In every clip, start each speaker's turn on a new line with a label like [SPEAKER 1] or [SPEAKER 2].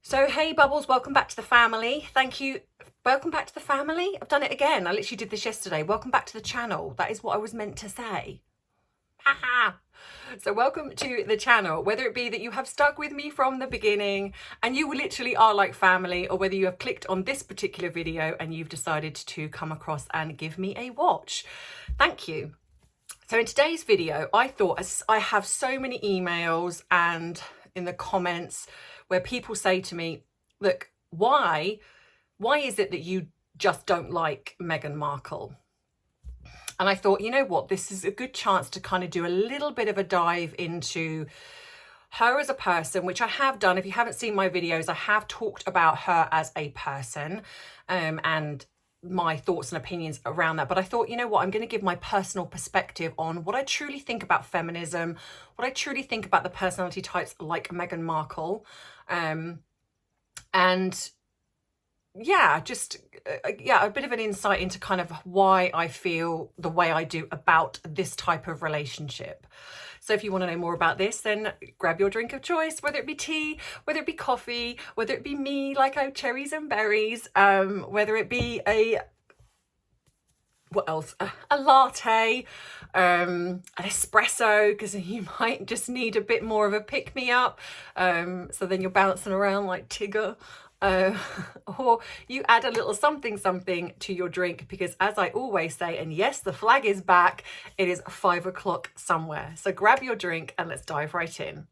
[SPEAKER 1] So, hey Bubbles, welcome back to the family. Thank you. Welcome back to the family. I've done it again. I literally did this yesterday. Welcome back to the channel. That is what I was meant to say. Haha. So welcome to the channel, whether it be that you have stuck with me from the beginning and you literally are like family, or whether you have clicked on this particular video and you've decided to come across and give me a watch. Thank you. So in today's video, I thought, as I have so many emails and in the comments where people say to me, look, why is it that you just don't like Meghan Markle? And I thought, you know what, this is a good chance to kind of do a little bit of a dive into her as a person, which I have done. If you haven't seen my videos, I have talked about her as a person and my thoughts and opinions around that. But I thought, you know what, I'm going to give my personal perspective on what I truly think about feminism, what I truly think about the personality types like Meghan Markle. And yeah, just a bit of an insight into kind of why I feel the way I do about this type of relationship. So if you want to know more about this, then grab your drink of choice, whether it be tea, whether it be coffee, whether it be me, like I cherries and berries, whether it be what else? A latte, an espresso, because you might just need a bit more of a pick-me-up. So then you're bouncing around like Tigger. Or you add a little something to your drink, because as I always say, and yes, the flag is back, it is 5 o'clock somewhere. So grab your drink and let's dive right in.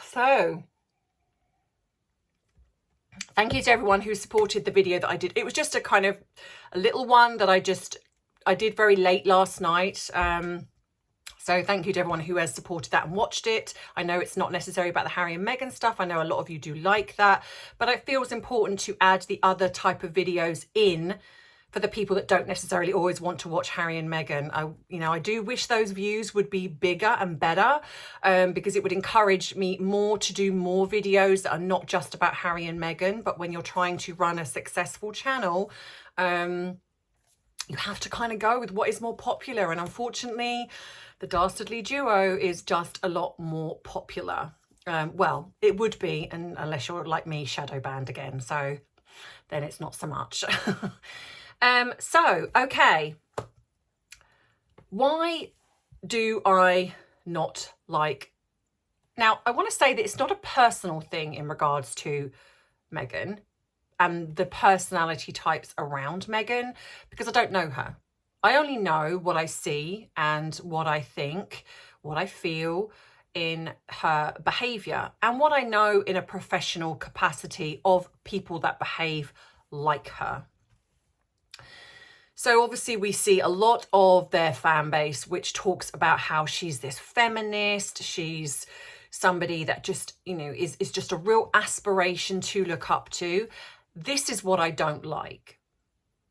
[SPEAKER 1] So thank you to everyone who supported the video that I did. It was just a little one that I did very late last night. So thank you to everyone who has supported that and watched it. I know it's not necessarily about the Harry and Meghan stuff. I know a lot of you do like that, but it feels important to add the other type of videos in for the people that don't necessarily always want to watch Harry and Meghan. I do wish those views would be bigger and better, because it would encourage me more to do more videos that are not just about Harry and Meghan. But when you're trying to run a successful channel, you have to kind of go with what is more popular. And unfortunately, the Dastardly duo is just a lot more popular. Well, it would be, and unless you're like me, shadow banned again. So then it's not so much. Okay, why do I not like? Now, I want to say that it's not a personal thing in regards to Meghan and the personality types around Meghan, because I don't know her. I only know what I see and what I think, what I feel in her behaviour, and what I know in a professional capacity of people that behave like her. So obviously we see a lot of their fan base which talks about how she's this feminist, she's somebody that just, is just a real aspiration to look up to. This is what I don't like.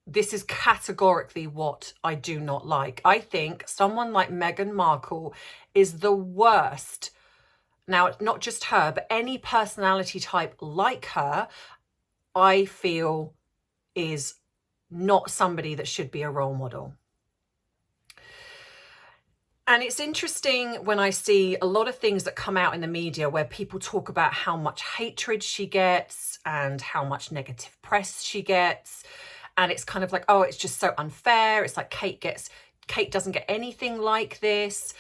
[SPEAKER 1] This is categorically what I do not like. I think someone like Meghan Markle is the worst. Now, it's not just her, but any personality type like her, I feel is not somebody that should be a role model. And it's interesting when I see a lot of things that come out in the media where people talk about how much hatred she gets and how much negative press she gets. And it's kind of like, oh, it's just so unfair. It's like Kate doesn't get anything like this.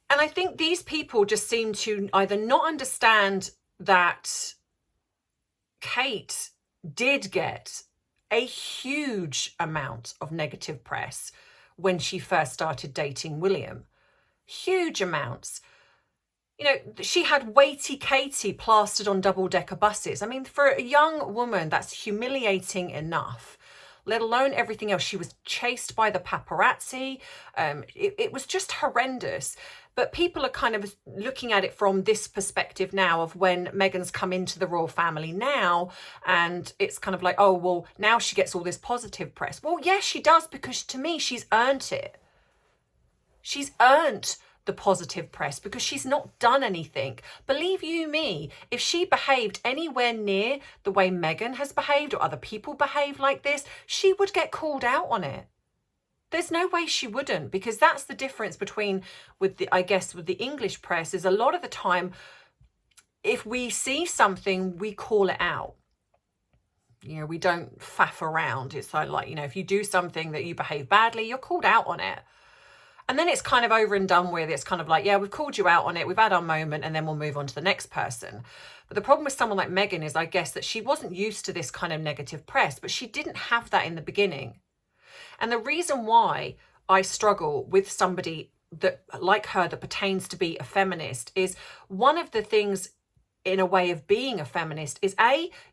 [SPEAKER 1] And I think these people just seem to either not understand that Kate did get a huge amount of negative press when she first started dating William. Huge amounts. She had Weighty Katie plastered on double-decker buses. I mean, for a young woman, that's humiliating enough, let alone everything else. She was chased by the paparazzi. It was just horrendous. But people are kind of looking at it from this perspective now of when Meghan's come into the royal family now, and it's kind of like, oh, well, now she gets all this positive press. Well, yes, she does, because to me, she's earned it. She's earned the positive press because she's not done anything. Believe you me, if she behaved anywhere near the way Meghan has behaved or other people behave like this, she would get called out on it. There's no way she wouldn't, because that's the difference between with the English press is a lot of the time, if we see something, we call it out. You know, we don't faff around. It's like, you know, if you do something that you behave badly, you're called out on it. And then it's kind of over and done with. It's kind of like, yeah, we've called you out on it. We've had our moment and then we'll move on to the next person. But the problem with someone like Meghan is, I guess, that she wasn't used to this kind of negative press, but she didn't have that in the beginning. And the reason why I struggle with somebody that like her that pertains to be a feminist is one of the things in a way of being a feminist is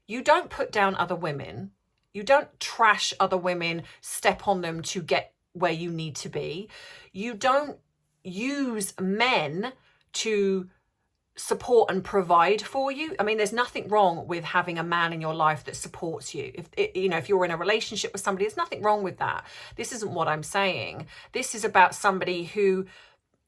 [SPEAKER 1] you don't put down other women. You don't trash other women, step on them to get where you need to be. You don't use men to support and provide for you. I mean, there's nothing wrong with having a man in your life that supports you. If you're in a relationship with somebody, there's nothing wrong with that. This isn't what I'm saying. This is about somebody who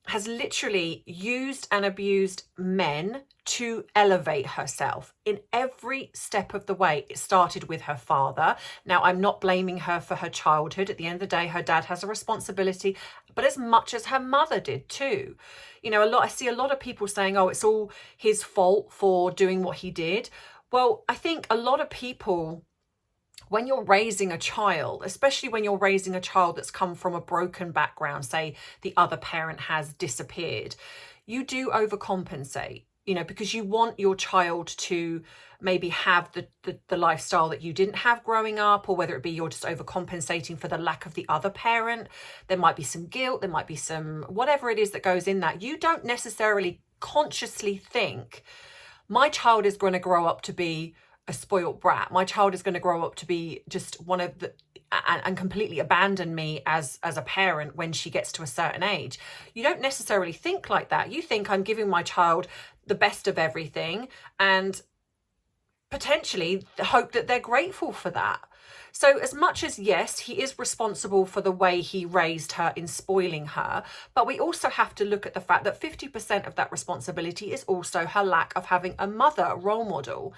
[SPEAKER 1] has literally used and abused men to elevate herself in every step of the way. It started with her father. Now, I'm not blaming her for her childhood. At the end of the day, her dad has a responsibility, but as much as her mother did too. You know, I see a lot of people saying, oh, it's all his fault for doing what he did. Well, I think a lot of people, when you're raising a child, especially when you're raising a child that's come from a broken background, say the other parent has disappeared, you do overcompensate, you know, because you want your child to maybe have the lifestyle that you didn't have growing up, or whether it be you're just overcompensating for the lack of the other parent. There might be some guilt, there might be some whatever it is that goes in that. You don't necessarily consciously think, my child is going to grow up to be a spoiled brat. My child is going to grow up to be just one of the and completely abandon me as a parent when she gets to a certain age. You don't necessarily think like that. You think, I'm giving my child the best of everything and potentially hope that they're grateful for that. So as much as, yes, he is responsible for the way he raised her in spoiling her, but we also have to look at the fact that 50% of that responsibility is also her lack of having a mother role model.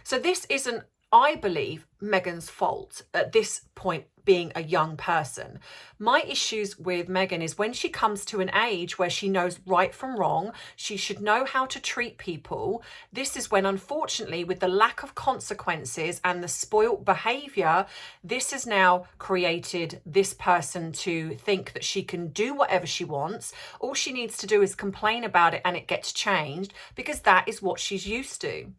[SPEAKER 1] So this isn't, I believe, Meghan's fault at this point, being a young person. My issues with Meghan is when she comes to an age where she knows right from wrong, she should know how to treat people. This is when, unfortunately, with the lack of consequences and the spoilt behaviour, this has now created this person to think that she can do whatever she wants. All she needs to do is complain about it and it gets changed, because that is what she's used to.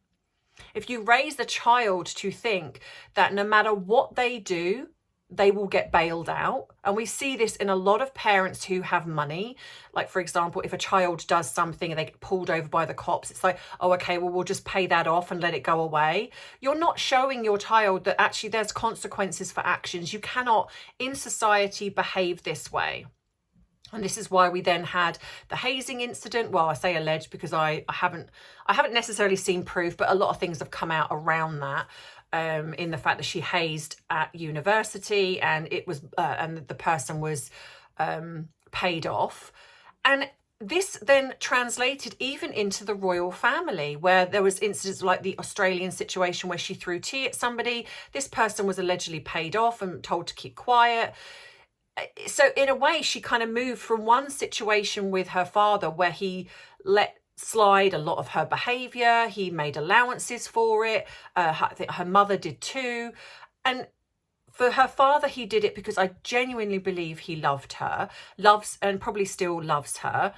[SPEAKER 1] If you raise the child to think that no matter what they do, they will get bailed out. And we see this in a lot of parents who have money. Like, for example, if a child does something and they get pulled over by the cops, it's like, oh, okay, well, we'll just pay that off and let it go away. You're not showing your child that actually there's consequences for actions. You cannot, in society, behave this way. And this is why we then had the hazing incident. Well, I say alleged because I haven't necessarily seen proof, but a lot of things have come out around that, in the fact that she hazed at university, and it was and the person was paid off. And this then translated even into the royal family, where there was incidents like the Australian situation where she threw tea at somebody. This person was allegedly paid off and told to keep quiet. So in a way, she kind of moved from one situation with her father where he let slide a lot of her behaviour. He made allowances for it. I think her mother did too. And for her father, he did it because I genuinely believe he loved her, loves and probably still loves her.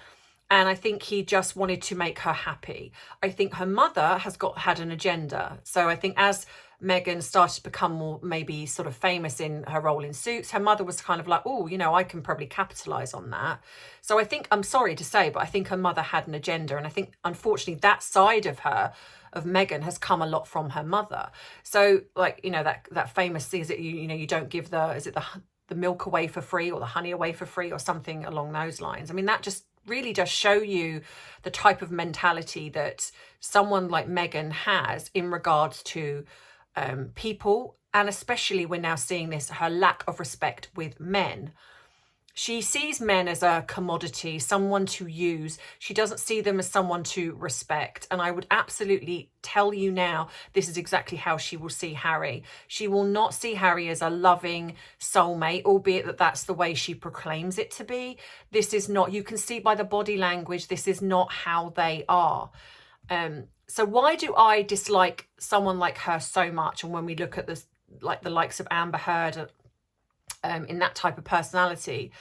[SPEAKER 1] And I think he just wanted to make her happy. I think her mother had an agenda. So I think as Meghan started to become more maybe sort of famous in her role in Suits, her mother was kind of like, oh, you know, I can probably capitalise on that. So I think, I'm sorry to say, but I think her mother had an agenda. And I think, unfortunately, that side of her, of Meghan, has come a lot from her mother. So, like, you know, that famous, is it, you know, you don't give the milk away for free, or the honey away for free, or something along those lines. I mean, that just really does show you the type of mentality that someone like Meghan has in regards to people, and especially we're now seeing this, her lack of respect with men. She sees men as a commodity, someone to use. She doesn't see them as someone to respect. And I would absolutely tell you now, this is exactly how she will see Harry. She will not see Harry as a loving soulmate, albeit that that's the way she proclaims it to be. This is not, you can see by the body language, this is not how they are. So why do I dislike someone like her so much? And when we look at this, like the likes of Amber Heard, in that type of personality,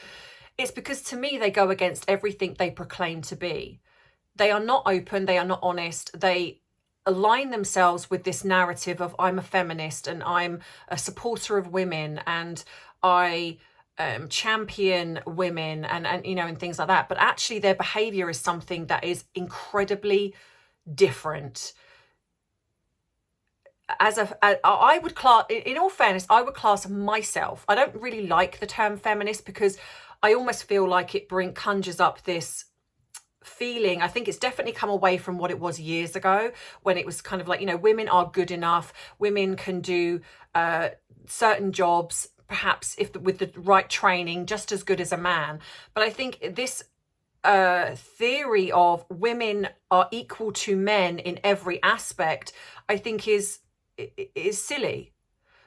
[SPEAKER 1] it's because to me they go against everything they proclaim to be. They are not open, they are not honest, they align themselves with this narrative of I'm a feminist and I'm a supporter of women and I champion women and you know, and things like that. But actually their behavior is something that is incredibly different. I would class, in all fairness, I would class myself, I don't really like the term feminist because I almost feel like it conjures up this feeling. I think it's definitely come away from what it was years ago when it was kind of like, you know, women are good enough, women can do certain jobs, perhaps if with the right training, just as good as a man. But I think this theory of women are equal to men in every aspect, I think is silly,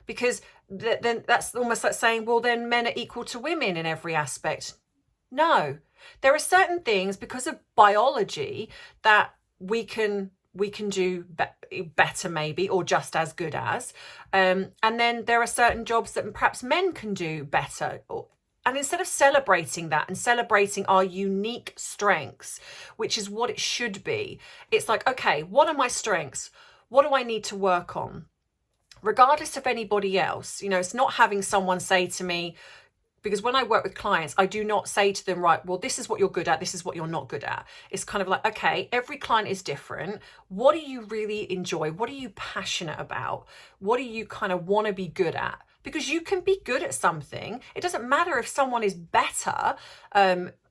[SPEAKER 1] because then that's almost like saying, well, then men are equal to women in every aspect. No, there are certain things because of biology that we can do better maybe, or just as good as, and then there are certain jobs that perhaps men can do better. And instead of celebrating that and celebrating our unique strengths, which is what it should be, it's like, okay, what are my strengths? What do I need to work on? Regardless of anybody else, you know, it's not having someone say to me, because when I work with clients, I do not say to them, right, well, this is what you're good at, this is what you're not good at. It's kind of like, okay, every client is different. What do you really enjoy? What are you passionate about? What do you kind of want to be good at? Because you can be good at something. It doesn't matter if someone is better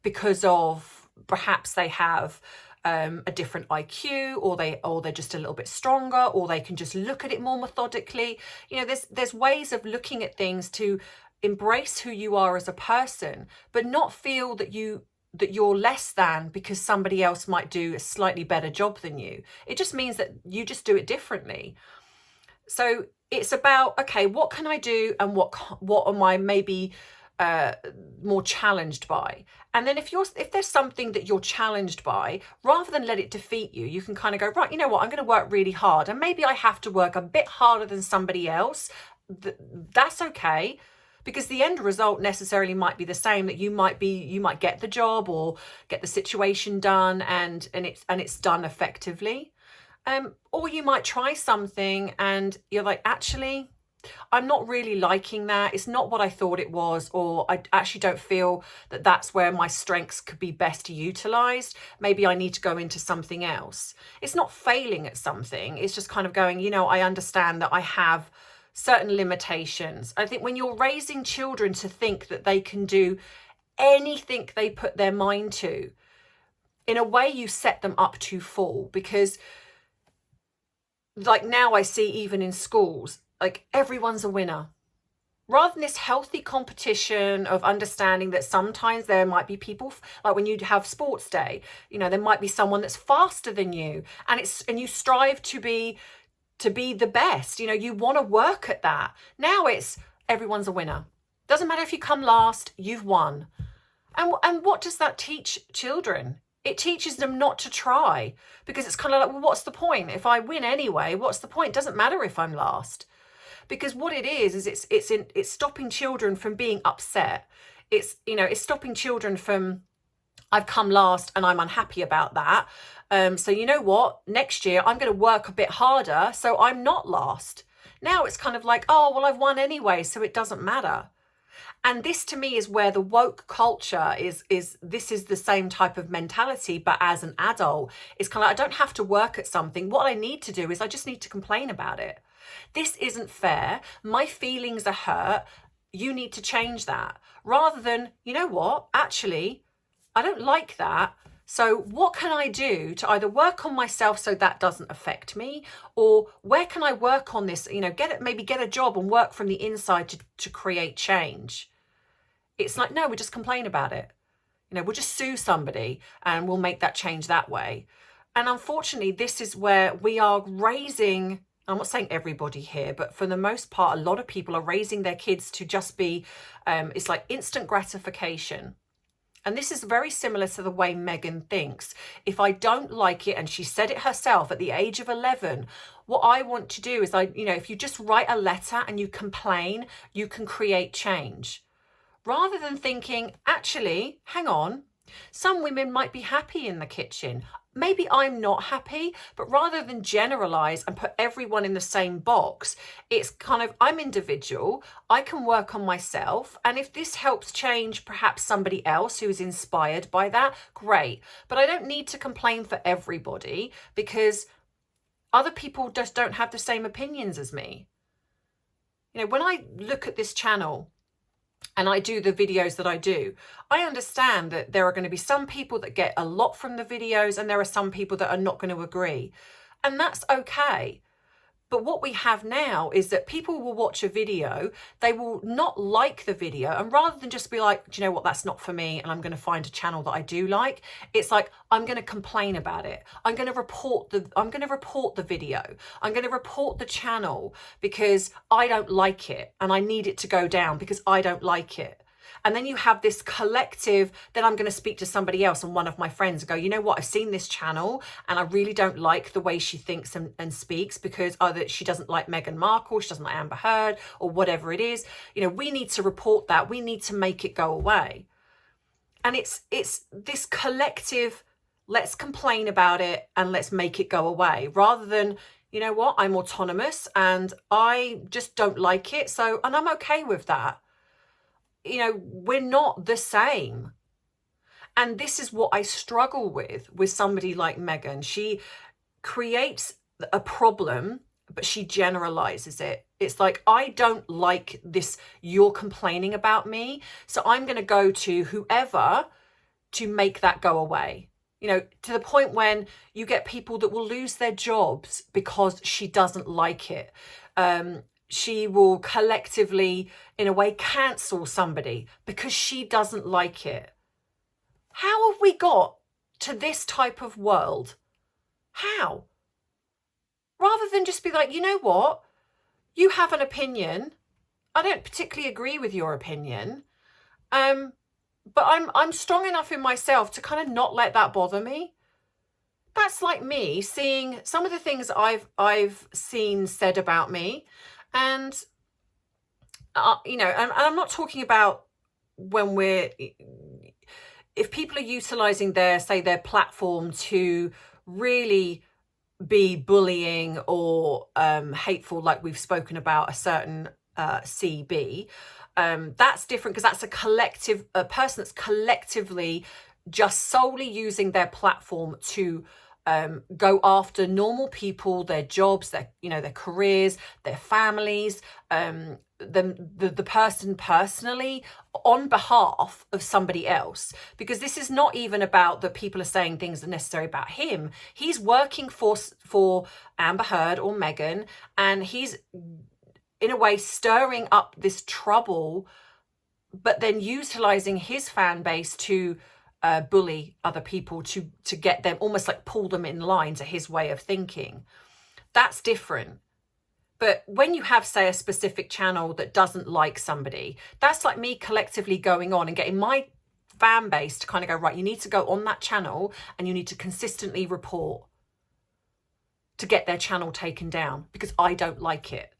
[SPEAKER 1] because of perhaps they have a different IQ, or they're just a little bit stronger, or they can just look at it more methodically. You know, there's ways of looking at things to embrace who you are as a person, but not feel that you're less than because somebody else might do a slightly better job than you. It just means that you just do it differently. So it's about, okay, what can I do, and what am I maybe more challenged by? And then if there's something that you're challenged by, rather than let it defeat you, you can kind of go, right, you know what, I'm going to work really hard, and maybe I have to work a bit harder than somebody else. That's okay, because the end result necessarily might be the same, that you might get the job or get the situation done, and it's done effectively. Or you might try something and you're like, actually, I'm not really liking that. It's not what I thought it was, or I actually don't feel that that's where my strengths could be best utilized. Maybe I need to go into something else. It's not failing at something. It's just kind of going, you know, I understand that I have certain limitations. I think when you're raising children to think that they can do anything they put their mind to, in a way you set them up to fall, because like now I see even in schools, like everyone's a winner. Rather than this healthy competition of understanding that sometimes there might be people, like when you have sports day, you know, there might be someone that's faster than you, and you strive to be the best. You know, you want to work at that. Now it's everyone's a winner. Doesn't matter if you come last, you've won. And what does that teach children? It teaches them not to try, because it's kind of like, well, what's the point? If I win anyway, what's the point? It doesn't matter if I'm last. Because what it is it's stopping children from being upset. It's, you know, it's stopping children from, I've come last and I'm unhappy about that. So you know what? Next year I'm going to work a bit harder so I'm not last. Now it's kind of like, oh, well, I've won anyway, so it doesn't matter. And this to me is where the woke culture this is the same type of mentality, but as an adult, it's kind of like, I don't have to work at something. What I need to do is I just need to complain about it. This isn't fair. My feelings are hurt. You need to change that. Rather than, you know what, actually, I don't like that. So what can I do to either work on myself so that doesn't affect me, or where can I work on this, you know, maybe get a job and work from the inside to create change. It's like, no, we'll just complain about it. You know, we'll just sue somebody and we'll make that change that way. And unfortunately, this is where we are raising, I'm not saying everybody here, but for the most part, a lot of people are raising their kids to just be, it's like instant gratification. And this is very similar to the way Meghan thinks. If I don't like it, and she said it herself at the age of 11, what I want to do is, if you just write a letter and you complain, you can create change. Rather than thinking, actually, hang on, some women might be happy in the kitchen. Maybe I'm not happy, but rather than generalize and put everyone in the same box, it's kind of, I'm individual, I can work on myself. And if this helps change perhaps somebody else who is inspired by that, great. But I don't need to complain for everybody because other people just don't have the same opinions as me. You know, when I look at this channel, and I do the videos that I do, I understand that there are going to be some people that get a lot from the videos and there are some people that are not going to agree. And that's okay. But what we have now is that people will watch a video, they will not like the video, and rather than just be like, do you know what, that's not for me, and I'm going to find a channel that I do like, it's like, I'm going to complain about it. I'm going to report the video. I'm going to report the channel because I don't like it and I need it to go down because I don't like it. And then you have this collective, then I'm going to speak to somebody else and one of my friends and go, you know what, I've seen this channel and I really don't like the way she thinks and speaks because either she doesn't like Meghan Markle, she doesn't like Amber Heard or whatever it is. You know, we need to report that. We need to make it go away. And it's this collective, let's complain about it and let's make it go away rather than, you know what, I'm autonomous and I just don't like it. So, and I'm okay with that. You know, we're not the same. And this is what I struggle with somebody like Meghan. She creates a problem, but she generalizes it. It's like, I don't like this, you're complaining about me, so I'm going to go to whoever to make that go away. You know, to the point when you get people that will lose their jobs because she doesn't like it. She will collectively, in a way, cancel somebody because she doesn't like it. How have we got to this type of world? How? Rather than just be like, you know what? You have an opinion. I don't particularly agree with your opinion. But I'm strong enough in myself to kind of not let that bother me. That's like me seeing some of the things I've seen said about me. And, you know, and I'm not talking about when if people are utilizing their platform to really be bullying or hateful, like we've spoken about a certain CB, that's different because that's a person that's collectively just solely using their platform to go after normal people, their jobs, their careers, their families, the person personally on behalf of somebody else. Because this is not even about that people are saying things that are necessary about him. He's working for Amber Heard or Meghan, and he's in a way stirring up this trouble, but then utilizing his fan base to bully other people to get them, almost like pull them in line to his way of thinking. That's different. But when you have, say, a specific channel that doesn't like somebody, that's like me collectively going on and getting my fan base to kind of go, right, you need to go on that channel and you need to consistently report to get their channel taken down because I don't like it.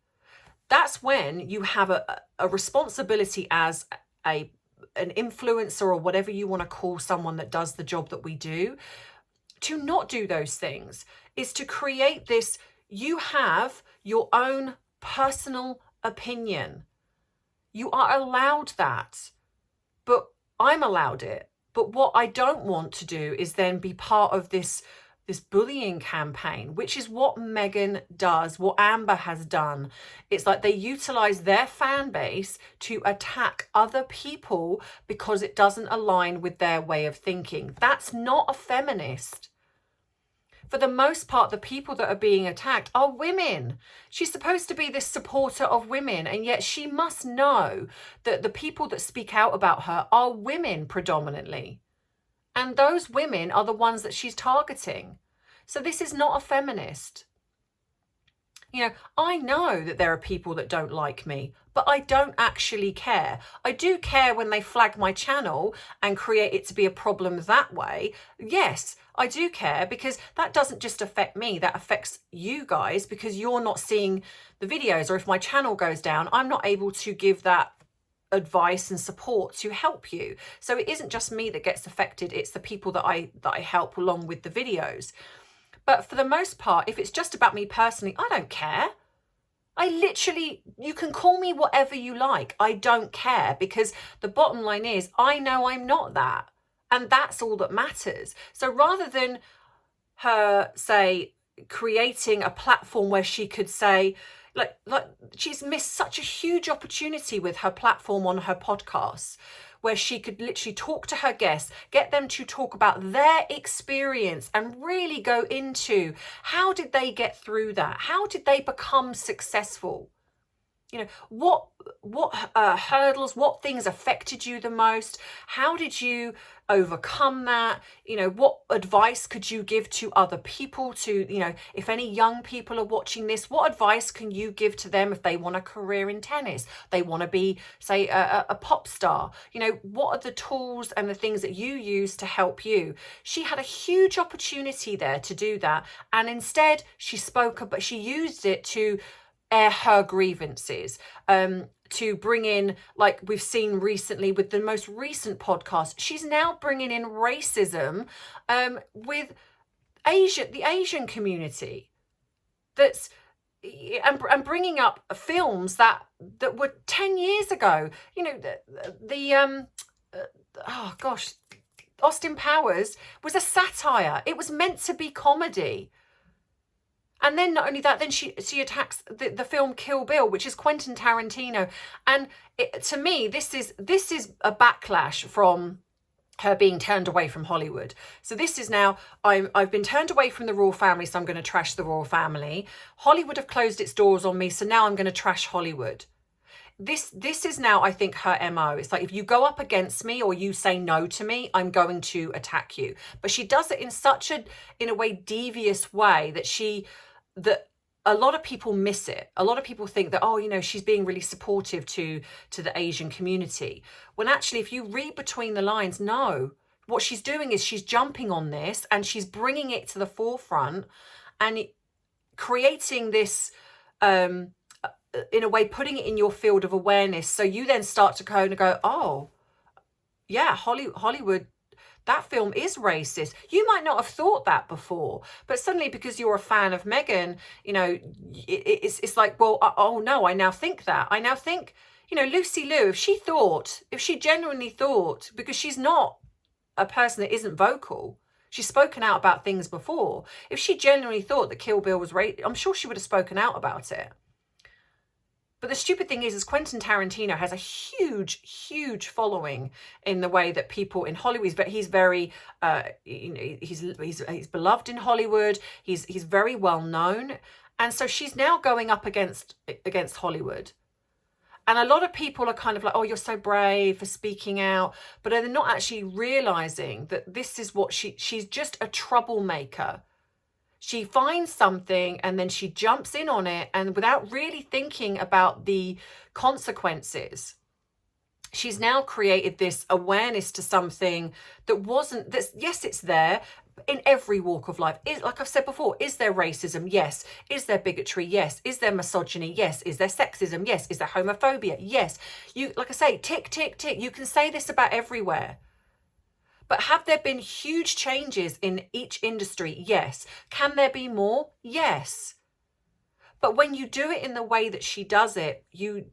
[SPEAKER 1] That's when you have a responsibility as an influencer or whatever you want to call someone that does the job that we do, to not do those things, is to create this, you have your own personal opinion. You are allowed that, but I'm allowed it. But what I don't want to do is then be part of this bullying campaign, which is what Meghan does, what Amber has done. It's like they utilize their fan base to attack other people because it doesn't align with their way of thinking. That's not a feminist. For the most part, the people that are being attacked are women. She's supposed to be this supporter of women, and yet she must know that the people that speak out about her are women predominantly. And those women are the ones that she's targeting. So this is not a feminist. You know, I know that there are people that don't like me, but I don't actually care. I do care when they flag my channel and create it to be a problem that way. Yes, I do care, because that doesn't just affect me, that affects you guys, because you're not seeing the videos, or if my channel goes down, I'm not able to give that advice and support to help you. So it isn't just me that gets affected, it's the people that I help along with the videos. But for the most part, if it's just about me personally, I don't care. I literally, you can call me whatever you like. I don't care, because the bottom line is I know I'm not that. And that's all that matters. So rather than her, say, creating a platform where she could say, like she's missed such a huge opportunity with her platform on her podcasts, where she could literally talk to her guests, get them to talk about their experience and really go into how did they get through that? How did they become successful? You know, what hurdles, what things affected you the most? How did you overcome that? You know, what advice could you give to other people to, you know, if any young people are watching this, what advice can you give to them if they want a career in tennis? They want to be, say, a pop star. You know, what are the tools and the things that you use to help you? She had a huge opportunity there to do that. And instead she spoke, but she used it to air her grievances, to bring in, like we've seen recently with the most recent podcast, she's now bringing in racism with the Asian community, that's and bringing up films that were 10 years ago. You know, oh gosh, Austin Powers was a satire. It was meant to be comedy. And then not only that, then she attacks the film Kill Bill, which is Quentin Tarantino. And to me, this is a backlash from her being turned away from Hollywood. So this is now, I've been turned away from the royal family, so I'm going to trash the royal family. Hollywood have closed its doors on me, so now I'm going to trash Hollywood. This is now, I think, her MO. It's like, if you go up against me or you say no to me, I'm going to attack you. But she does it in such in a way, devious way that a lot of people miss it. A lot of people think that, oh, you know, she's being really supportive to the Asian community. When actually, if you read between the lines, no, what she's doing is she's jumping on this and she's bringing it to the forefront and creating this, in a way, putting it in your field of awareness. So you then start to go, oh, yeah, Hollywood, that film is racist. You might not have thought that before, but suddenly because you're a fan of Meghan, you know, it's like, well, oh no, I now think that. I now think, you know, Lucy Liu, if she genuinely thought, because she's not a person that isn't vocal, she's spoken out about things before. If she genuinely thought that Kill Bill was racist, I'm sure she would have spoken out about it. But the stupid thing is Quentin Tarantino has a huge following in the way that people in Hollywood, but he's very, you know, he's beloved in Hollywood. He's very well known, and so she's now going up against Hollywood. And a lot of people are kind of like, oh, you're so brave for speaking out, but they're not actually realizing that this is what she's just a troublemaker. She finds something and then she jumps in on it, and without really thinking about the consequences, she's now created this awareness to something yes, it's there in every walk of life. Like I've said before, is there racism? Yes. Is there bigotry? Yes. Is there misogyny? Yes. Is there sexism? Yes. Is there homophobia? Yes. Like I say, tick, tick, tick. You can say this about everywhere. But have there been huge changes in each industry? Yes. Can there be more? Yes. But when you do it in the way that she does it, you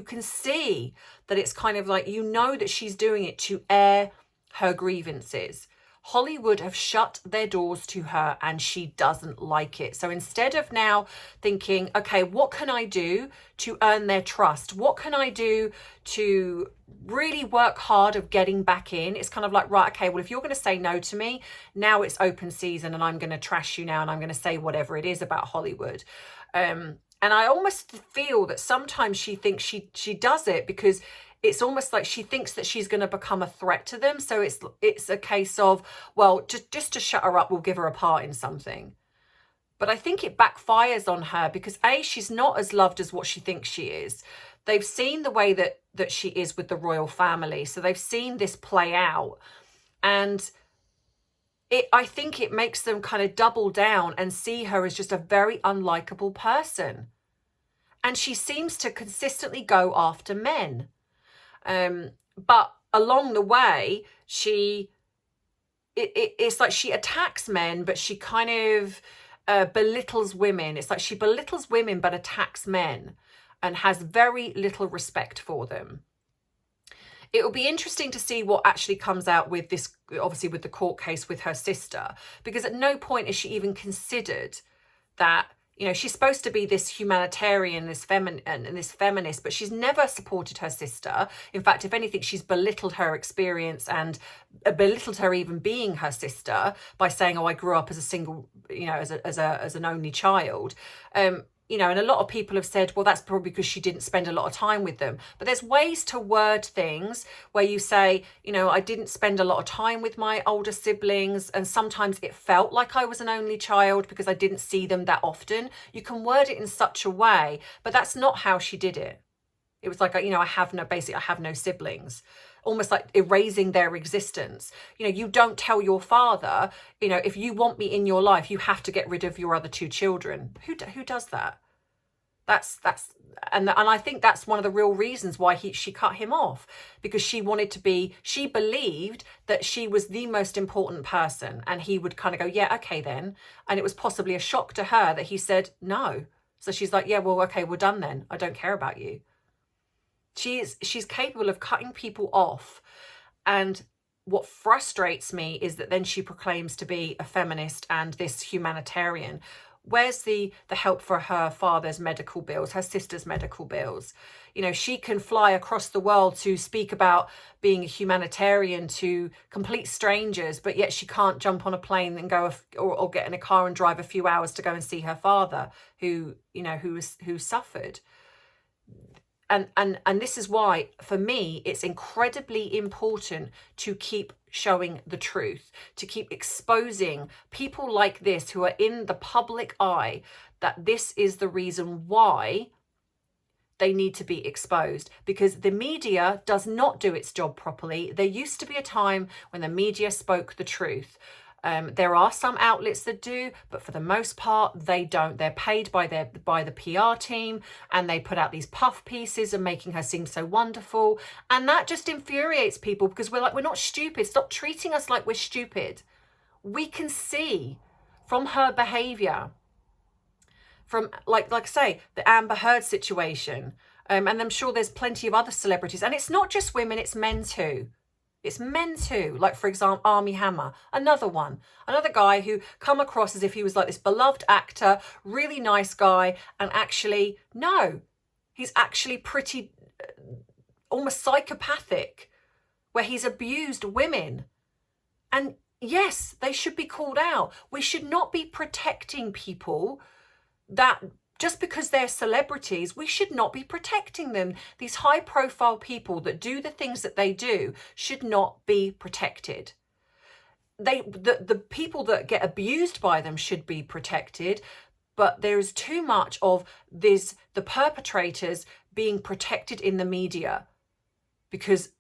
[SPEAKER 1] can see that it's kind of like, you know, that she's doing it to air her grievances. Hollywood have shut their doors to her and she doesn't like it. So instead of now thinking, okay, what can I do to earn their trust? What can I do to really work hard of getting back in? It's kind of like, right, okay, well, if you're going to say no to me, now it's open season and I'm going to trash you now and I'm going to say whatever it is about Hollywood. And I almost feel that sometimes she thinks she does it because it's almost like she thinks that she's going to become a threat to them. So it's a case of, well, just to shut her up, we'll give her a part in something. But I think it backfires on her because A, she's not as loved as what she thinks she is. They've seen the way that she is with the royal family. So they've seen this play out. And I think it makes them kind of double down and see her as just a very unlikable person. And she seems to consistently go after men. But along the way, it's like she attacks men, but she kind of belittles women. It's like she belittles women but attacks men and has very little respect for them. It will be interesting to see what actually comes out with this, obviously with the court case with her sister, because at no point is she even considered that, you know, she's supposed to be this humanitarian, this feminist, but she's never supported her sister. In fact, if anything, she's belittled her experience and belittled her even being her sister by saying, oh, I grew up as a single, you know, as an only child. You know, and a lot of people have said, well, that's probably because she didn't spend a lot of time with them. But there's ways to word things where you say, you know, I didn't spend a lot of time with my older siblings. And sometimes it felt like I was an only child because I didn't see them that often. You can word it in such a way, but that's not how she did it. It was like, you know, I have no siblings. Almost like erasing their existence. You know, you don't tell your father, you know, if you want me in your life, you have to get rid of your other two children. Who does that? And I think that's one of the real reasons why she cut him off, because she believed that she was the most important person, and he would kind of go, yeah, okay then. And it was possibly a shock to her that he said no. So she's like, yeah, well, okay, we're done then. I don't care about you. She's capable of cutting people off. And what frustrates me is that then she proclaims to be a feminist and this humanitarian. Where's the help for her father's medical bills, her sister's medical bills? You know, she can fly across the world to speak about being a humanitarian to complete strangers, but yet she can't jump on a plane and go or get in a car and drive a few hours to go and see her father who suffered. And this is why, for me, it's incredibly important to keep showing the truth, to keep exposing people like this who are in the public eye, that this is the reason why they need to be exposed, because the media does not do its job properly. There used to be a time when the media spoke the truth. There are some outlets that do, but for the most part, they don't. They're paid by the PR team, and they put out these puff pieces and making her seem so wonderful. And that just infuriates people, because we're not stupid. Stop treating us like we're stupid. We can see from her behavior, from like I say, the Amber Heard situation. And I'm sure there's plenty of other celebrities, and it's not just women, it's men too. It's men too. Like, for example, Armie Hammer, another guy who come across as if he was like this beloved actor, really nice guy. And actually, no, he's actually pretty almost psychopathic, where he's abused women. And yes, they should be called out. We should not be protecting people that just because they're celebrities, we should not be protecting them. These high profile people that do the things that they do should not be protected. The people that get abused by them should be protected, but there is too much of the perpetrators being protected in the media because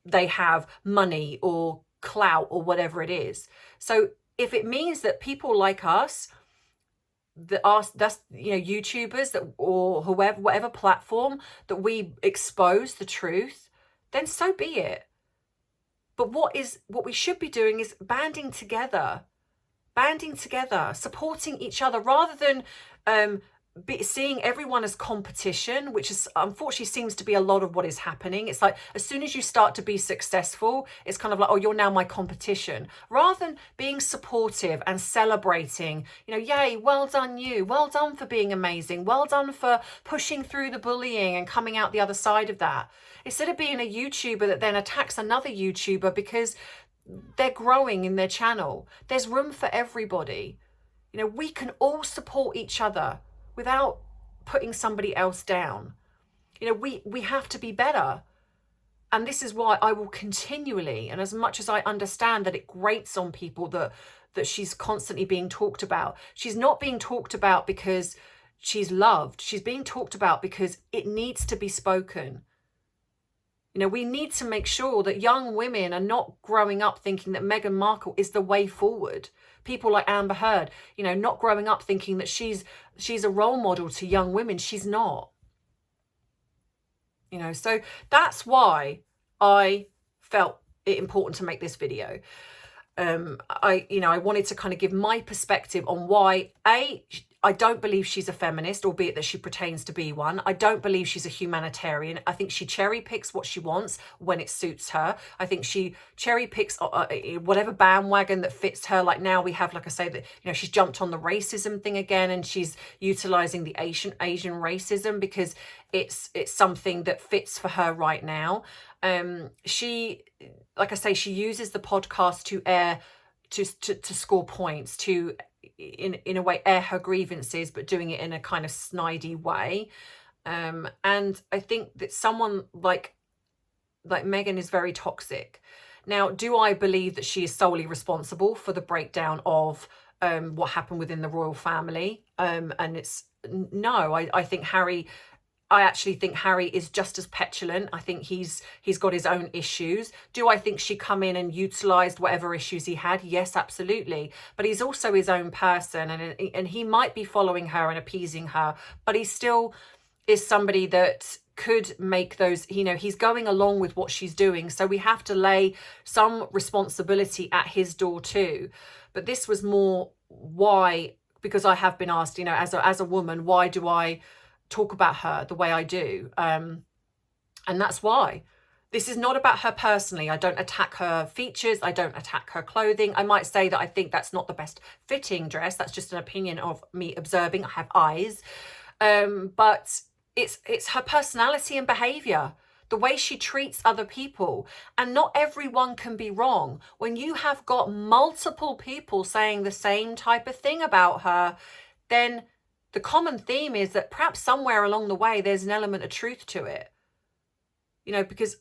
[SPEAKER 1] they have money or clout or whatever it is. So if it means that people like us, that's YouTubers that, or whoever, whatever platform, that we expose the truth, then so be it. But what we should be doing is banding together, supporting each other, rather than seeing everyone as competition, which is unfortunately seems to be a lot of what is happening. It's like as soon as you start to be successful, it's kind of like, oh, you're now my competition, rather than being supportive and celebrating, you know, yay, well done you, well done for being amazing, well done for pushing through the bullying and coming out the other side of that. Instead of being a YouTuber that then attacks another YouTuber because they're growing in their channel. There's room for everybody. You know, we can all support each other without putting somebody else down. You know, we have to be better. And this is why I will continually, and as much as I understand that it grates on people that she's constantly being talked about, she's not being talked about because she's loved. She's being talked about because it needs to be spoken. You know, we need to make sure that young women are not growing up thinking that Meghan Markle is the way forward. People like Amber Heard, you know, not growing up thinking that she's a role model to young women. She's not. You know, so that's why I felt it important to make this video. I wanted to kind of give my perspective on why, I don't believe she's a feminist, albeit that she pretends to be one. I don't believe she's a humanitarian. I think she cherry picks what she wants when it suits her. I think she cherry picks whatever bandwagon that fits her. Like now we have, like I say, that, you know, she's jumped on the racism thing again, and she's utilizing the Asian racism because it's something that fits for her right now. She, like I say, she uses the podcast to air, to score points, to in a way air her grievances, but doing it in a kind of snidey way. And I think that someone like Meghan is very toxic. Now, do I believe that she is solely responsible for the breakdown of what happened within the royal family? And it's no, I think I actually think Harry is just as petulant. I think he's got his own issues. Do I think she come in and utilised whatever issues he had? Yes, absolutely. But he's also his own person, and he might be following her and appeasing her, but he still is somebody that could make those, you know, he's going along with what she's doing. So we have to lay some responsibility at his door too. But this was more why, because I have been asked, you know, as a woman, why do I talk about her the way I do? And that's why. This is not about her personally. I don't attack her features. I don't attack her clothing. I might say that I think that's not the best fitting dress. That's just an opinion of me observing. I have eyes. But it's her personality and behavior, the way she treats other people. And not everyone can be wrong. When you have got multiple people saying the same type of thing about her, then the common theme is that perhaps somewhere along the way, there's an element of truth to it. You know, because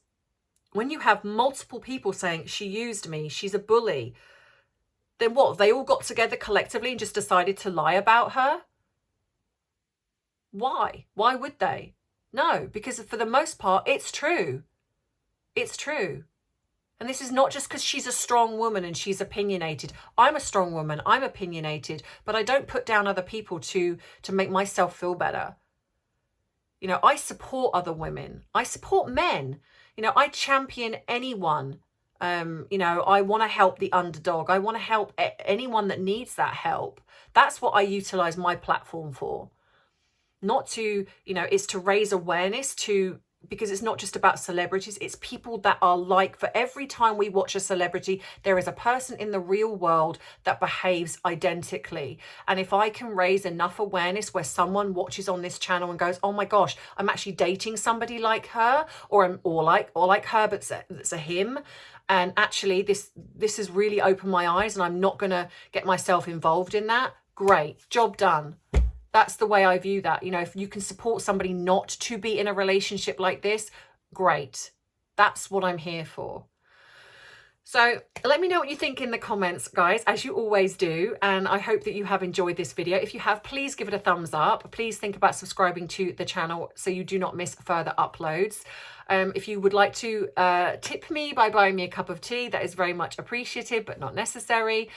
[SPEAKER 1] when you have multiple people saying, she used me, she's a bully, then what? They all got together collectively and just decided to lie about her? Why? Why would they? No, because for the most part, it's true. It's true. And this is not just because she's a strong woman and she's opinionated. I'm a strong woman, I'm opinionated, but I don't put down other people to make myself feel better. You know, I support other women. I support men. You know, I champion anyone. You know, I want to help the underdog. I want to help anyone that needs that help. That's what I utilize my platform for. Not to, you know, it's to raise awareness to, because it's not just about celebrities, it's people that are like, for every time we watch a celebrity, there is a person in the real world that behaves identically. And if I can raise enough awareness where someone watches on this channel and goes, oh my gosh, I'm actually dating somebody like her, or like her, but it's a him. And actually this has really opened my eyes and I'm not going to get myself involved in that. Great, job done. That's the way I view that. You know, if you can support somebody not to be in a relationship like this, great. That's what I'm here for. So let me know what you think in the comments, guys, as you always do. And I hope that you have enjoyed this video. If you have, please give it a thumbs up. Please think about subscribing to the channel so you do not miss further uploads. If you would like to tip me by buying me a cup of tea, that is very much appreciated, but not necessary.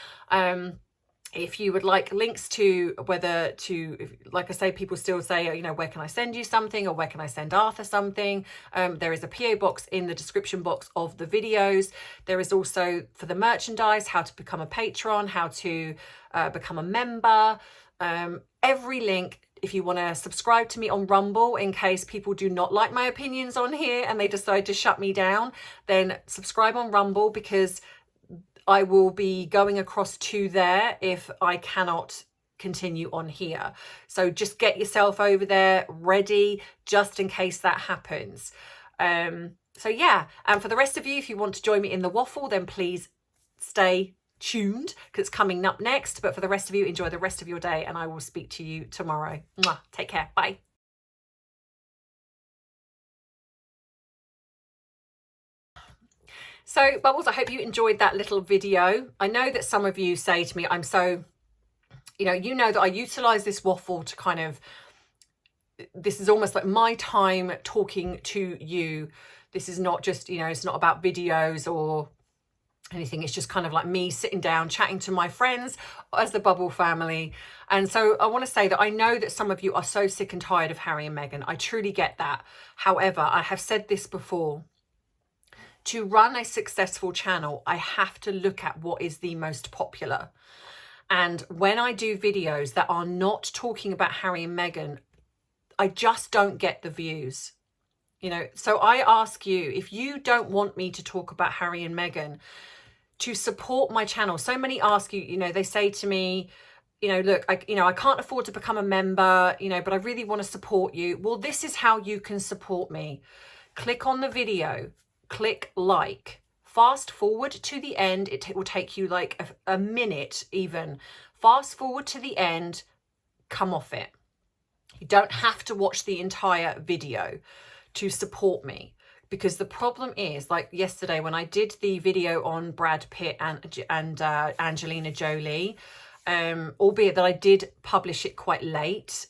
[SPEAKER 1] If you would like links to whether to, like I say, people still say, you know, where can I send you something, or where can I send Arthur something? There is a PO box in the description box of the videos. There is also for the merchandise, how to become a patron, how to become a member. Every link if you want to subscribe to me on Rumble, in case people do not like my opinions on here and they decide to shut me down, then subscribe on Rumble, because I will be going across to there if I cannot continue on here. So just get yourself over there ready, just in case that happens. So yeah, and for the rest of you, if you want to join me in the waffle, then please stay tuned, because it's coming up next. But for the rest of you, enjoy the rest of your day, and I will speak to you tomorrow. Mwah. Take care. Bye. So Bubbles, I hope you enjoyed that little video. I know that some of you say to me, I'm so, you know that I utilize this waffle to kind of, this is almost like my time talking to you. This is not just, it's not about videos or anything. It's just kind of like me sitting down, chatting to my friends as the Bubble family. And so I want to say that I know that some of you are so sick and tired of Harry and Meghan. I truly get that. However, I have said this before. To run a successful channel, I have to look at what is the most popular. And when I do videos that are not talking about Harry and Meghan, I just don't get the views. So I ask you, if you don't want me to talk about Harry and Meghan, to support my channel. So many ask you, they say to me, look, I can't afford to become a member, but I really want to support you. Well, this is how you can support me. Click on the video, click like, fast forward to the end. It will take you like a minute even. Fast forward to the end, come off it. You don't have to watch the entire video to support me, because the problem is, like yesterday when I did the video on Brad Pitt and Angelina Jolie, albeit that I did publish it quite late,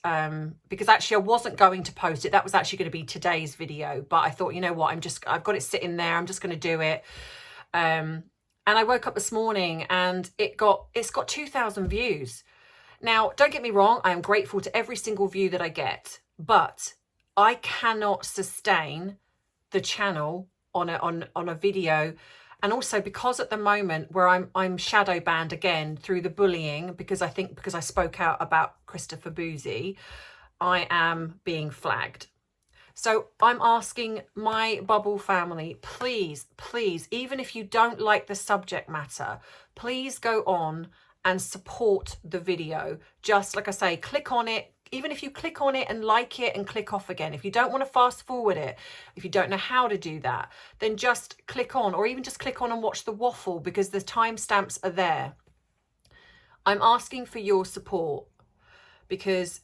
[SPEAKER 1] because actually I wasn't going to post it. That was actually going to be today's video, but I thought, you know what, I've got it sitting there, I'm just going to do it. And I woke up this morning and it's got 2,000 views. Now, don't get me wrong, I am grateful to every single view that I get, but I cannot sustain the channel on a video. And also because at the moment where I'm shadow banned again through the bullying, because I spoke out about Christopher Boozy, I am being flagged. So I'm asking my Bubble family, please, even if you don't like the subject matter, please go on and support the video. Just like I say, click on it. Even if you click on it and like it and click off again, if you don't want to fast forward it, if you don't know how to do that, then just click on, or even just click on and watch the waffle, because the timestamps are there. I'm asking for your support, because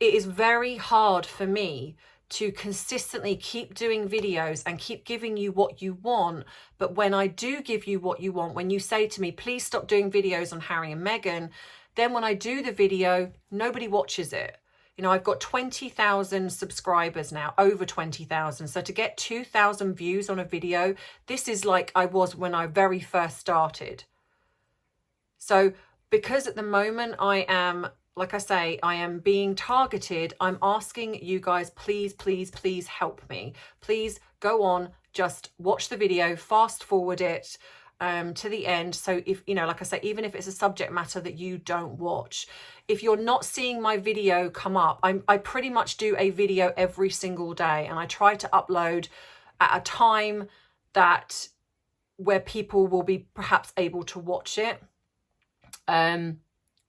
[SPEAKER 1] it is very hard for me to consistently keep doing videos and keep giving you what you want. But when I do give you what you want, when you say to me, please stop doing videos on Harry and Meghan, then when I do the video, nobody watches it. I've got 20,000 subscribers now, over 20,000. So to get 2,000 views on a video, this is like I was when I very first started. So because at the moment I am, like I say, I am being targeted, I'm asking you guys, please help me. Please go on, just watch the video, fast forward it to the end. So if, like I say, even if it's a subject matter that you don't watch, if you're not seeing my video come up, I pretty much do a video every single day, and I try to upload at a time that where people will be perhaps able to watch it.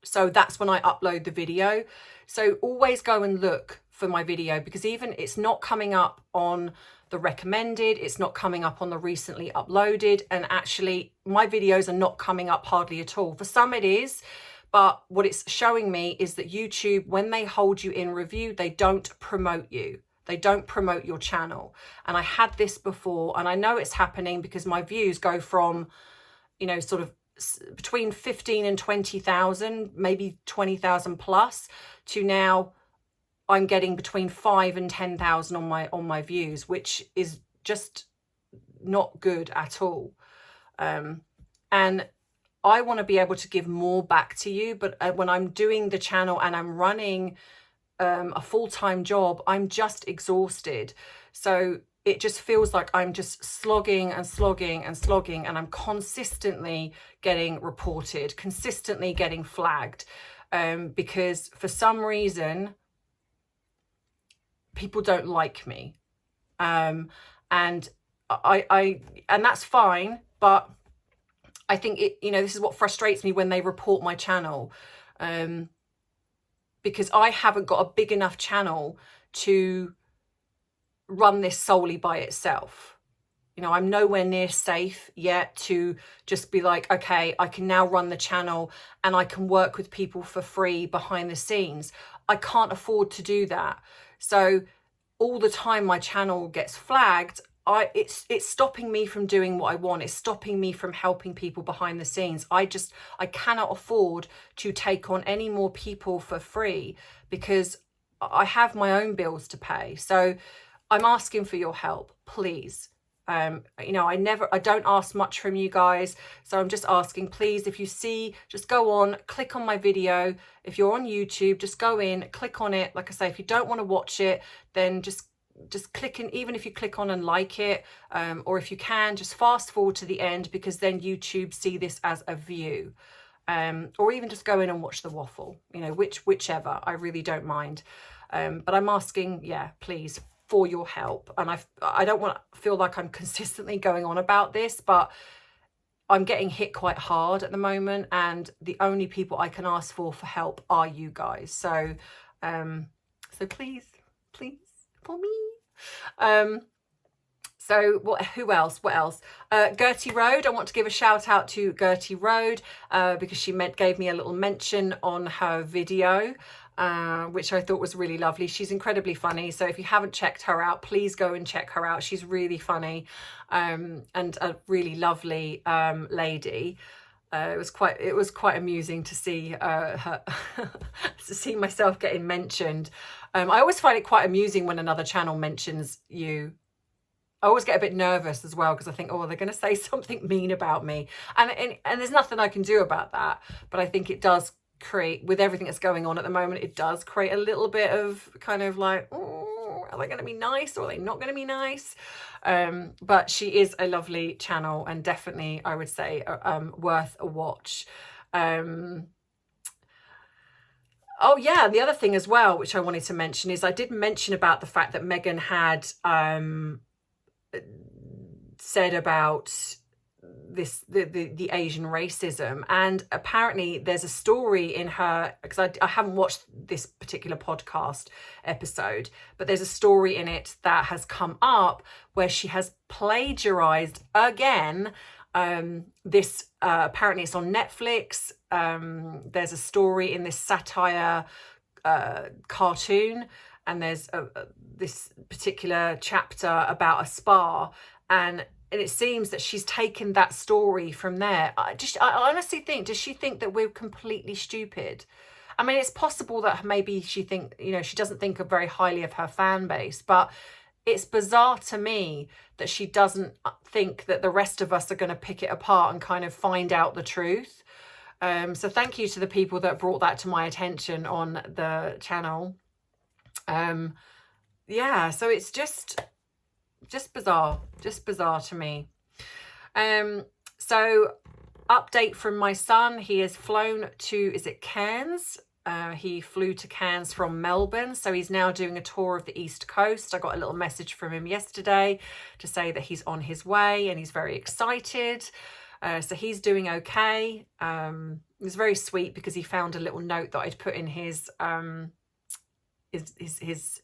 [SPEAKER 1] So that's when I upload the video. So always go and look for my video, because even it's not coming up on the recommended, it's not coming up on the recently uploaded, and actually my videos are not coming up hardly at all. For some it is, but what it's showing me is that YouTube, when they hold you in review, they don't promote you. They don't promote your channel. And I had this before, and I know it's happening because my views go from, sort of between 15 and 20,000, maybe 20,000 plus, to now I'm getting between 5 and 10,000 on my views, which is just not good at all. And I want to be able to give more back to you, but when I'm doing the channel and I'm running a full-time job, I'm just exhausted. So it just feels like I'm just slogging, and I'm consistently getting reported, consistently getting flagged. because for some reason people don't like me, and and that's fine, but I think this is what frustrates me when they report my channel, because I haven't got a big enough channel to run this solely by itself. I'm nowhere near safe yet to just be like, okay, I can now run the channel and I can work with people for free behind the scenes. I can't afford to do that. So all the time my channel gets flagged, it's stopping me from doing what I want. It's stopping me from helping people behind the scenes. I cannot afford to take on any more people for free because I have my own bills to pay. So I'm asking for your help, please. I don't ask much from you guys, so I'm just asking, please, if you see, just go on, click on my video. If you're on YouTube, just go in, click on it. Like I say, if you don't want to watch it, then just click in. Even if you click on and like it, or if you can, just fast forward to the end, because then YouTube see this as a view, or even just go in and watch the waffle, whichever. I really don't mind, but I'm asking, yeah, please, for your help. And I don't want to feel like I'm consistently going on about this, but I'm getting hit quite hard at the moment, and the only people I can ask for help are you guys. So please for me. So who else? What else? Gertie Road. I want to give a shout out to Gertie Road, because she gave me a little mention on her video, which I thought was really lovely. She's incredibly funny. So if you haven't checked her out, please go and check her out. She's really funny, and a really lovely lady. It was quite amusing to see her to see myself getting mentioned. I always find it quite amusing when another channel mentions you. I always get a bit nervous as well, because I think, oh, they're going to say something mean about me, and there's nothing I can do about that. But I think it does create, with everything that's going on at the moment, it does create a little bit of kind of like, oh, are they going to be nice or are they not going to be nice? But she is a lovely channel, and definitely, I would say, worth a watch. Oh yeah, the other thing as well, which I wanted to mention, is I did mention about the fact that Meghan had said about the Asian racism, and apparently there's a story in her, because I haven't watched this particular podcast episode, but there's a story in it that has come up where she has plagiarized again. This apparently it's on Netflix. There's a story in this satire cartoon, and there's this particular chapter about a spa, and it seems that she's taken that story from there. I honestly think, does she think that we're completely stupid? I mean, it's possible that maybe she doesn't think very highly of her fan base, but it's bizarre to me that she doesn't think that the rest of us are going to pick it apart and kind of find out the truth. So thank you to the people that brought that to my attention on the channel. Yeah, so it's just bizarre, to me. So update from my son, he has flown to, is it Cairns? He flew to Cairns from Melbourne, so he's now doing a tour of the East Coast. I got a little message from him yesterday to say that he's on his way, and he's very excited. So he's doing okay. It was very sweet because he found a little note that I'd put in his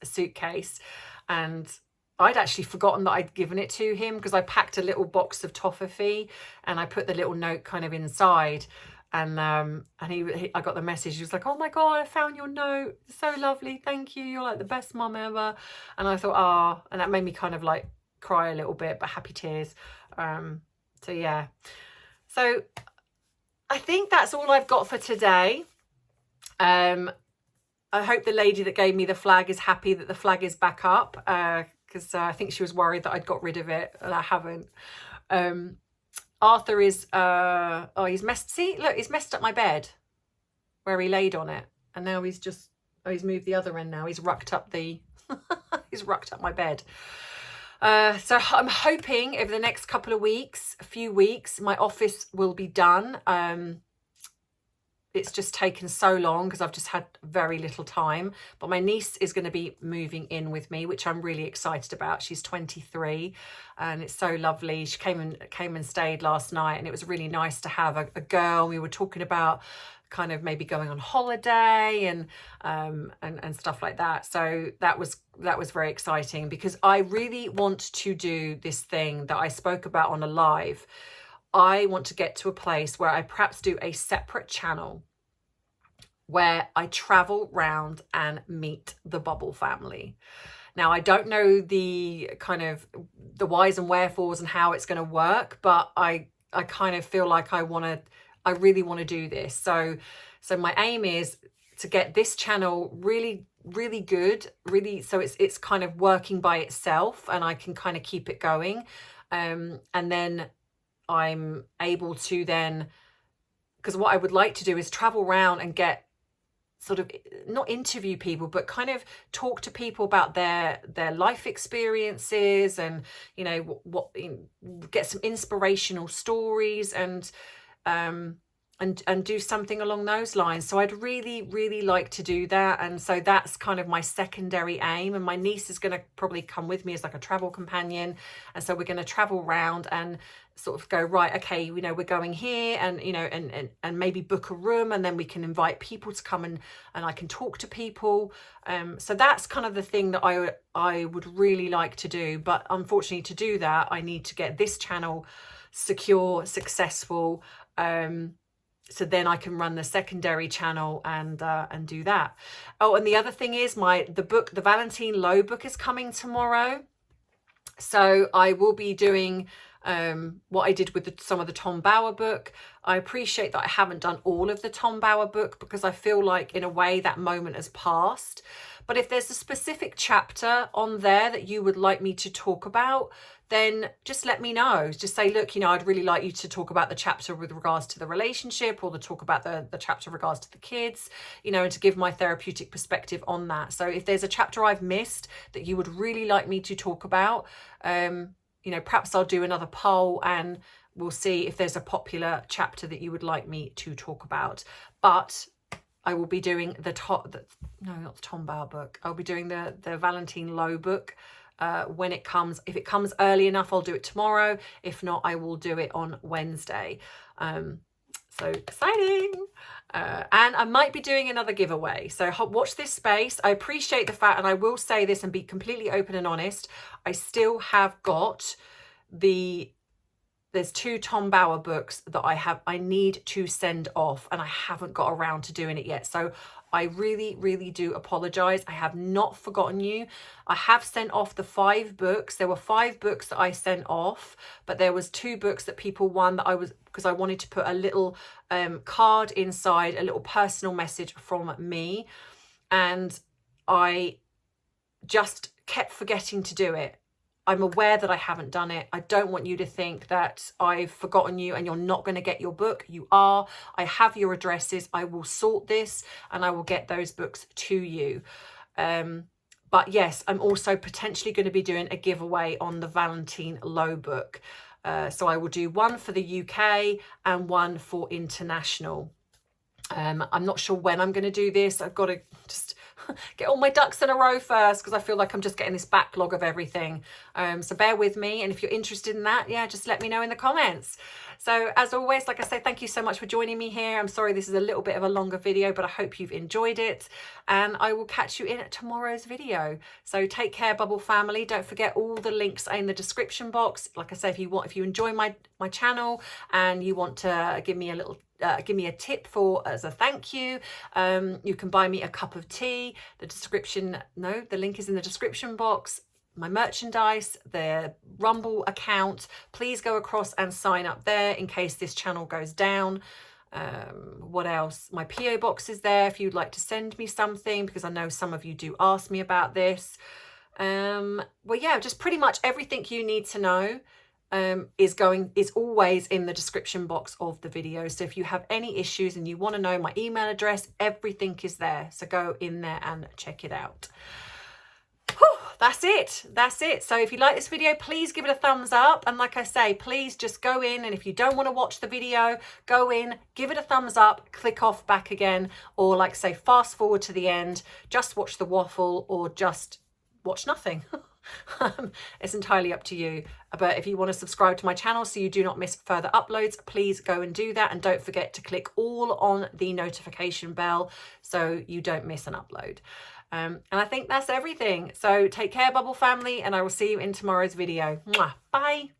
[SPEAKER 1] suitcase, and I'd actually forgotten that I'd given it to him, because I packed a little box of toffee and I put the little note kind of inside. And I got the message. He was like, oh my God, I found your note. So lovely. Thank you. You're like the best mum ever. And I thought, and that made me kind of like cry a little bit, but happy tears. So yeah. So I think that's all I've got for today. I hope the lady that gave me the flag is happy that the flag is back up, because I think she was worried that I'd got rid of it, and I haven't. Arthur is, he's messed up my bed where he laid on it. And now he's moved the other end now. He's rucked up he's rucked up my bed. So I'm hoping over the next few weeks, my office will be done. it's just taken so long because I've just had very little time. But my niece is going to be moving in with me, which I'm really excited about. She's 23 and it's so lovely. She came and stayed last night, and it was really nice to have a girl. We were talking about kind of maybe going on holiday and stuff like that. So that was very exciting, because I really want to do this thing that I spoke about on a live. I want to get to a place where I perhaps do a separate channel where I travel round and meet the Bubble family. Now, I don't know the kind of the whys and wherefores and how it's going to work, but I kind of feel like I really want to do this. So my aim is to get this channel really, really good, really, so it's kind of working by itself and I can kind of keep it going. And then I'm able to then, because what I would like to do is travel around and get sort of, not interview people, but kind of talk to people about their life experiences, and what get some inspirational stories and do something along those lines. So I'd really, really like to do that. And so that's kind of my secondary aim. And my niece is going to probably come with me as like a travel companion. And so we're going to travel around and sort of go, right, okay, we're going here, and and maybe book a room, and then we can invite people to come and I can talk to people. So that's kind of the thing that I would really like to do. But unfortunately, to do that, I need to get this channel secure, successful, so then I can run the secondary channel and do that. Oh, and the other thing is the Valentine Low book is coming tomorrow. So I will be doing what I did with some of the Tom Bower book. I appreciate that I haven't done all of the Tom Bower book, because I feel like in a way that moment has passed. But if there's a specific chapter on there that you would like me to talk about, then just let me know. Just say, look, I'd really like you to talk about the chapter with regards to the relationship, or the talk about the chapter with regards to the kids, and to give my therapeutic perspective on that. So if there's a chapter I've missed that you would really like me to talk about, perhaps I'll do another poll and we'll see if there's a popular chapter that you would like me to talk about. But I will be doing not the Tom Bower book. I'll be doing the Valentine Low book when it comes. If it comes early enough, I'll do it tomorrow. If not, I will do it on Wednesday. So exciting. And I might be doing another giveaway. So watch this space. I appreciate the fact, and I will say this and be completely open and honest, I still have got there's 2 Tom Bower books that I need to send off, and I haven't got around to doing it yet. So I really, really do apologize. I have not forgotten you. I have sent off the 5 books. There were 5 books that I sent off, but there was 2 books that people won because I wanted to put a little card inside, a little personal message from me. And I just kept forgetting to do it. I'm aware that I haven't done it. I don't want you to think that I've forgotten you and you're not going to get your book. You are. I have your addresses. I will sort this and I will get those books to you. But yes, I'm also potentially going to be doing a giveaway on the Valentine Low book. So I will do one for the UK and one for international. I'm not sure when I'm going to do this. I've got to just get all my ducks in a row first, because I feel like I'm just getting this backlog of everything. So bear with me. And if you're interested in that, just let me know in the comments. So as always, like I say, thank you so much for joining me here. I'm sorry this is a little bit of a longer video, but I hope you've enjoyed it. And I will catch you in tomorrow's video. So take care, Bubble family. Don't forget, all the links are in the description box. Like I say, if you enjoy my channel and you want to give me a tip as a thank you, you can buy me a cup of tea. The link is in the description box. My merchandise, the Rumble account, please go across and sign up there in case this channel goes down. What else? My PO box is there if you'd like to send me something, because I know some of you do ask me about this. Well, yeah, just pretty much everything you need to know is always in the description box of the video. So if you have any issues and you want to know my email address, everything is there. So go in there and check it out. Whew, that's it. So if you like this video, please give it a thumbs up. And like I say, please just go in, and if you don't want to watch the video, go in, give it a thumbs up, click off back again, or like say fast forward to the end, just watch the waffle, or just watch nothing. It's entirely up to you. But if you want to subscribe to my channel so you do not miss further uploads, please go and do that, and don't forget to click all on the notification bell so you don't miss an upload. And I think that's everything. So take care, Bubble family, and I will see you in tomorrow's video. Mwah. Bye.